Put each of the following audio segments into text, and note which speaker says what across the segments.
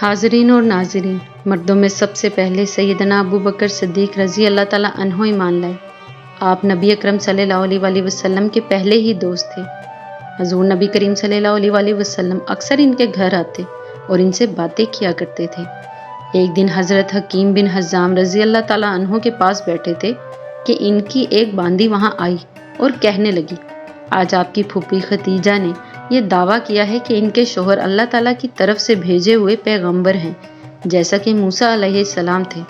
Speaker 1: हाज़रीन और नाज़रीन, मर्दों में सबसे पहले सैयदना अबू बकर सिद्दीक़ रज़ी अल्लाह ताला अन्हो ईमान लाए। आप नबी अकरम सल्लल्लाहु अलैहि वसल्लम के पहले ही दोस्त थे। हज़ूर नबी करीम सल्लल्लाहु अलैहि वसल्लम अक्सर इनके घर आते और इनसे बातें किया करते थे। एक दिन हज़रत हकीम बिन हज़ाम रज़ी अल्लाह ताला अन्हो के पास बैठे थे कि इनकी एक बांदी वहाँ आई और कहने लगी, आज आपकी फूफी खतीजा ने ये दावा किया है कि इनके शोहर अल्लाह ताला की तरफ से भेजे हुए पैगंबर हैं, जैसा कि मूसा अलैहिस्सलाम थे।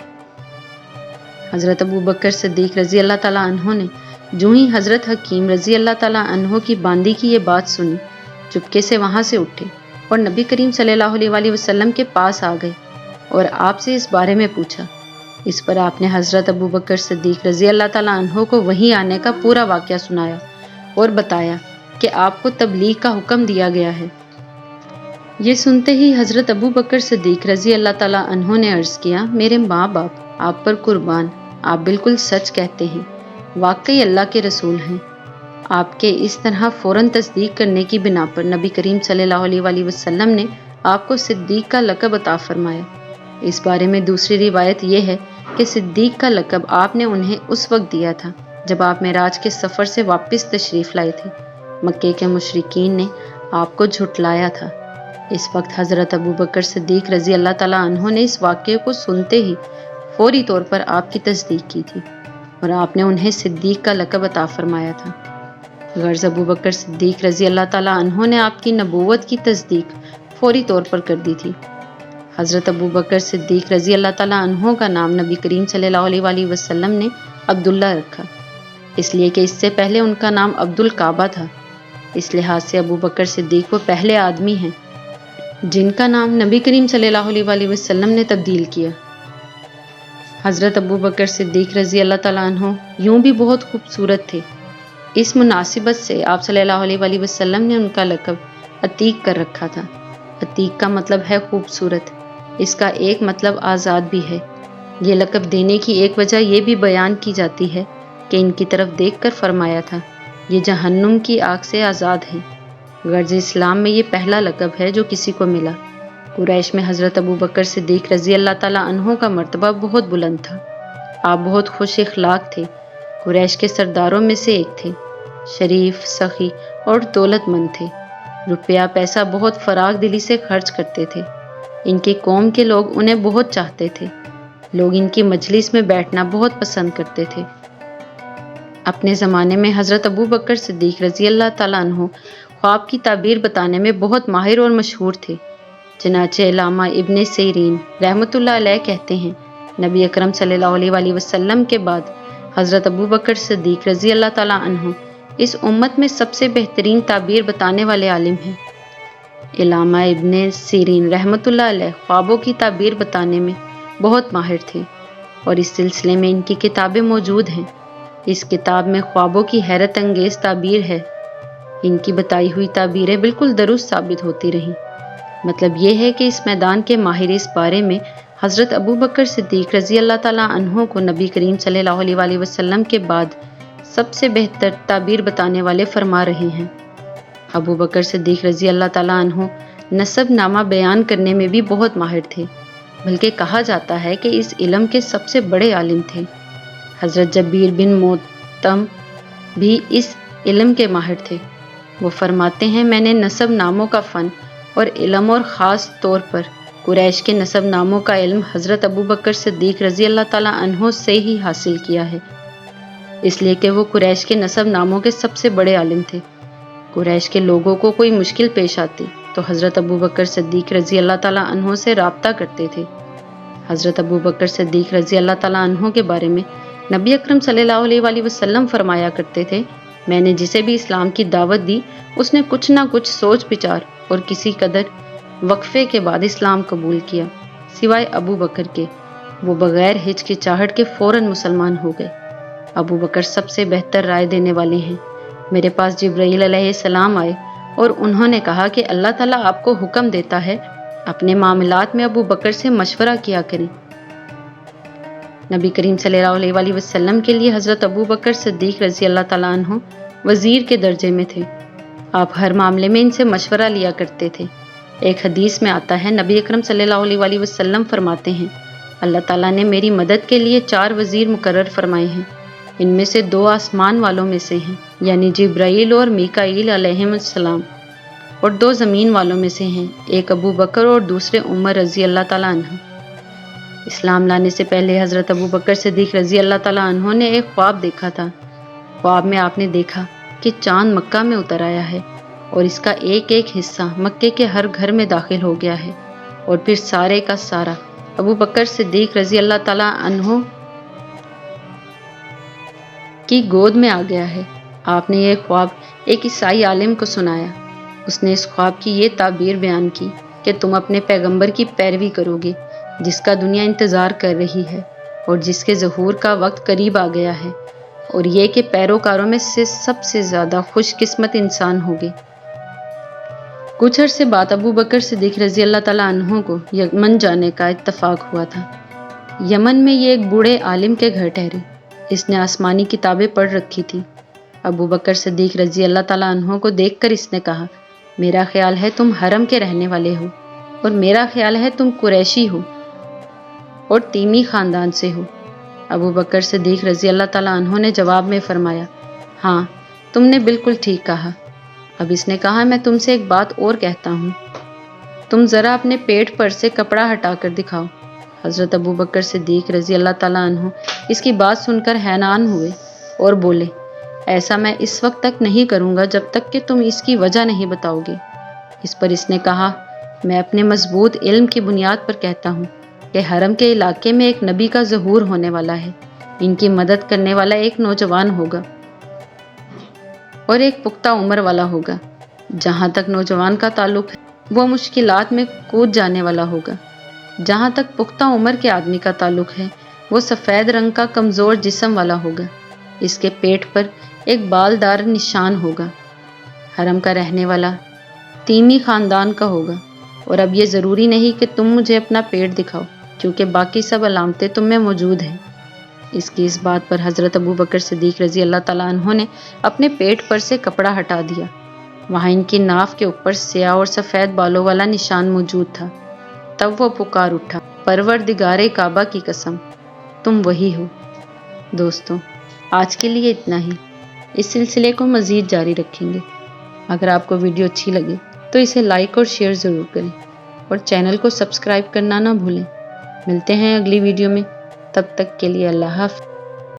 Speaker 1: हज़रत अबू बकर सिद्दीक़ रज़ी अल्लाह ताला अन्हो ने जो ही हज़रत हकीम रज़ी अल्लाह ताला अन्हो की बांदी की ये बात सुनी, चुपके से वहाँ से उठे और नबी करीम सल्लल्लाहु अलैहि वसल्लम के पास आ गए और आपसे इस बारे में पूछा। इस पर आपने हज़रत अबू बकर सिद्दीक़ रज़ी अल्लाह ताला अन्हो को वहीं आने का पूरा वाक़या सुनाया और बताया कि आपको तबलीग का हुक्म दिया गया है। ये सुनते ही हज़रत अबू बकर सिद्दीक़ रज़ी अल्लाह ताला अन्हो ने अर्ज़ किया, मेरे माँ बाप आप पर कुर्बान, आप बिल्कुल सच कहते हैं, वाकई अल्लाह के रसूल हैं। आपके इस तरह फ़ौरन तस्दीक करने की बिना पर नबी करीम सल्लल्लाहु अलैहि वसल्लम ने आपको सिद्दीक़ का लक़ब अता फरमाया। इस बारे में दूसरी रिवायत यह है कि सिद्दीक़ का लक़ब आपने उन्हें उस वक्त दिया था जब आप मेराज के सफ़र से वापस तशरीफ़ लाए थे। मक्के के मुशरिकीन ने आपको झुटलाया था। इस वक्त हज़रत अबू बकर सिद्दीक़ रज़ी अल्लाह ताला अन्हो ने इस वाक़ये को सुनते ही फौरी तौर पर आपकी तस्दीक की थी और आपने उन्हें सिद्दीक़ का लक़ब अता फरमाया था। गर्ज़ अबू बकर सिद्दीक़ रज़ी अल्लाह ताला अन्हो ने आपकी नबूवत की तस्दीक फौरी तौर पर कर दी थी। हज़रत अबू बकर सिद्दीक़ रज़ी अल्लाह ताला अन्हो का नाम नबी करीम सल्लल्लाहु अलैहि वसल्लम ने अब्दुल्ला रखा, इसलिए कि इससे पहले उनका नाम अब्दुल काबा था। इस लिहाज से अबू बकर सिद्दीक़ वो पहले आदमी हैं जिनका नाम नबी करीम सल्लल्लाहु अलैहि वसल्लम ने तब्दील किया। हज़रत अबू बकर सिद्दीक़ रज़ी अल्लाह ताला अन्हो यूँ भी बहुत खूबसूरत थे। इस मुनासिबत से आप सल्लल्लाहु अलैहि वसल्लम ने उनका लक़ब अतीक कर रखा था। अतीक का मतलब है खूबसूरत, इसका एक मतलब आज़ाद भी है। ये लक़ब देने की एक वजह यह भी बयान की जाती है कि इनकी तरफ देखकर फरमाया था, ये जहन्नुम की आग से आज़ाद हैं। गर्ज़ इस्लाम में ये पहला लक़ब है जो किसी को मिला। कुरैश में हज़रत अबू बकर सिद्दीक़ रज़ी अल्लाह ताला अन्हो का मर्तबा बहुत बुलंद था। आप बहुत खुश इख़लाक़ थे, कुरैश के सरदारों में से एक थे। शरीफ, सखी और दौलतमंद थे। रुपया पैसा बहुत फ़राग दिली से खर्च करते थे। इनकी कौम के लोग उन्हें बहुत चाहते थे। लोग इनकी मजलिस में बैठना बहुत पसंद करते थे। अपने ज़माने में हज़रत अबू बकर सिद्दीक़ रज़ी अल्लाह ताला अन्हो ख्वाब की ताबीर बताने में बहुत माहिर और मशहूर थे। चनाचे इलामा इब्ने सीरीन रहमतुल्लाह अलैह कहते हैं, नबी अकरम सल्लल्लाहु अलैहि वसल्लम के बाद हज़रत अबू बकर सिद्दीक़ रज़ी अल्लाह ताला अन्हो इस उम्मत में सबसे बेहतरीन ताबीर बताने वाले आलिम हैं। इलामा इब्ने सीरीन रहमतुल्लाह अलैह ख्वाबों की ताबीर बताने में बहुत माहिर थे और इस सिलसिले में इनकी किताबें मौजूद हैं। इस किताब में ख्वाबों की हैरत अंगेज़ ताबीर है। इनकी बताई हुई ताबीरें बिल्कुल दुरुस्त साबित होती रहीं। मतलब ये है कि इस मैदान के माहिर इस बारे में हज़रत अबू बकर सिद्दीक़ रज़ी अल्लाह ताला अन्हो को नबी करीम सल्लल्लाहु अलैहि वसल्लम के बाद सबसे बेहतर ताबीर बताने वाले फरमा रहे हैं। अबू बकर सिद्दीक़ रज़ी अल्लाह ताला अन्हो नसब नामा बयान करने में भी बहुत माहिर थे, बल्कि कहा जाता है कि इस इल्म के सबसे बड़े आलिम थे। हज़रत जबीर बिन मोतम भी इस इल्म के माहिर थे। वो फरमाते हैं, मैंने नसब नामों का फ़न और इल्म और ख़ास तौर पर कुरैश के नसब नामों का इल्म हज़रत अबू बकर सिद्दीक़ रज़ी अल्लाह ताला अन्हो से ही हासिल किया है, इसलिए कि वो कुरैश के नसब नामों के सबसे बड़े आलिम थे। कुरैश के लोगों को कोई मुश्किल पेश आती तो हज़रत अबू बकर सिद्दीक़ रज़ी अल्लाह ताला अन्हो से राब्ता करते थे। हज़रत अबू बकर सिद्दीक़ रज़ी अल्लाह ताला अन्हो के बारे में नबी अकरम सल्लल्लाहु अलैहि वसल्लम फरमाया करते थे, मैंने जिसे भी इस्लाम की दावत दी उसने कुछ ना कुछ सोच विचार और किसी कदर वक्फे के बाद इस्लाम कबूल किया, सिवाय अबू बकर के। वो बग़ैर हिचकिचाहट के फ़ौरन मुसलमान हो गए। अबू बकर सबसे बेहतर राय देने वाले हैं। मेरे पास जिब्राईल अलैहिस्सलाम आए और उन्होंने कहा कि अल्लाह ताला आपको हुक्म देता है, अपने मामलात में अबू बकर से मशवरा किया करें। नबी करीम सल्लल्लाहु अलैहि वसल्लम के लिए हज़रत अबू बकर सिद्दीक़ रज़ी अल्लाह ताला अन्हो वज़ीर के दर्जे में थे। आप हर मामले में इनसे मशवरा लिया करते थे। ایک حدیث میں آتا ہے نبی اکرم صلی اللہ علیہ وسلم فرماتے ہیں اللہ تعالیٰ نے میری مدد کے لیے 4 وزیر مقرر فرمائے ہیں، ان میں سے 2 آسمان والوں میں سے ہیں یعنی جبرائیل اور میکائیل علیہ السلام، اور 2 زمین والوں میں سے ہیں، ایک ابو بکر اور دوسرے عمر رضی اللہ تعالیٰ عنہ۔ اسلام لانے سے پہلے حضرت ابو بکر صدیق رضی اللہ تعالیٰ عنہ نے ایک خواب دیکھا تھا۔ خواب میں آپ نے دیکھا کہ چاند مکہ میں اتر آیا ہے اور اس کا ایک ایک حصہ مکے کے ہر گھر میں داخل ہو گیا ہے اور پھر سارے کا سارا ابو بکر صدیق رضی اللہ تعالیٰ عنہ کی گود میں آ گیا ہے۔ آپ نے یہ خواب ایک عیسائی عالم کو سنایا۔ اس نے اس خواب کی یہ تعبیر بیان کی کہ تم اپنے پیغمبر کی پیروی کرو گے جس کا دنیا انتظار کر رہی ہے اور جس کے ظہور کا وقت قریب آ گیا ہے، اور یہ کہ پیروکاروں میں سے سب سے زیادہ خوش قسمت انسان ہوگے۔ کچھ عرصے بعد ابو بکر صدیق رضی اللہ تعالیٰ عنہ کو یمن جانے کا اتفاق ہوا تھا۔ یمن میں یہ ایک بوڑھے عالم کے گھر ٹھہرے۔ اس نے آسمانی کتابیں پڑھ رکھی تھی۔ ابو بکر صدیق رضی اللہ تعالیٰ عنہ کو دیکھ کر اس نے کہا، میرا خیال ہے تم حرم کے رہنے والے ہو، اور میرا خیال ہے تم قریشی ہو اور تیمی خاندان سے ہو۔ ابو بکر صدیق رضی اللہ تعالیٰ عنہ نے جواب میں فرمایا، ہاں تم نے بالکل ٹھیک کہا۔ اب اس نے کہا، میں تم سے ایک بات اور کہتا ہوں، تم ذرا اپنے پیٹ پر سے کپڑا ہٹا کر دکھاؤ۔ حضرت ابو بکر صدیق رضی اللہ تعالیٰ عنہ اس کی بات سن کر حیران ہوئے اور بولے، ایسا میں اس وقت تک نہیں کروں گا جب تک کہ تم اس کی وجہ نہیں بتاؤ گے۔ اس پر اس نے کہا، میں اپنے مضبوط علم کی بنیاد پر کہتا ہوں کہ حرم کے علاقے میں ایک نبی کا ظہور ہونے والا ہے، ان کی مدد کرنے والا ایک نوجوان ہوگا اور ایک پختہ عمر والا ہوگا۔ جہاں تک نوجوان کا تعلق ہے وہ مشکلات میں کود جانے والا ہوگا، جہاں تک پختہ عمر کے آدمی کا تعلق ہے وہ سفید رنگ کا کمزور جسم والا ہوگا، اس کے پیٹ پر ایک بالدار نشان ہوگا، حرم کا رہنے والا تیمی خاندان کا ہوگا، اور اب یہ ضروری نہیں کہ تم مجھے اپنا پیٹ دکھاؤ کیونکہ باقی سب علامتیں تم میں موجود ہیں۔ اس کی اس بات پر حضرت ابو بکر صدیق رضی اللہ تعالیٰ عنہ نے اپنے پیٹ پر سے کپڑا ہٹا دیا۔ وہاں ان کی ناف کے اوپر سیاہ اور سفید بالوں والا نشان موجود تھا۔ تب وہ پکار اٹھا، پروردگار کعبہ کی قسم، تم وہی ہو۔ دوستوں، آج کے لیے اتنا ہی۔ اس سلسلے کو مزید جاری رکھیں گے۔ اگر آپ کو ویڈیو اچھی لگے تو اسے لائک اور شیئر ضرور کریں اور چینل کو سبسکرائب کرنا نہ بھولیں۔ ملتے ہیں اگلی ویڈیو میں، تب تک کے لیے اللہ حافظ۔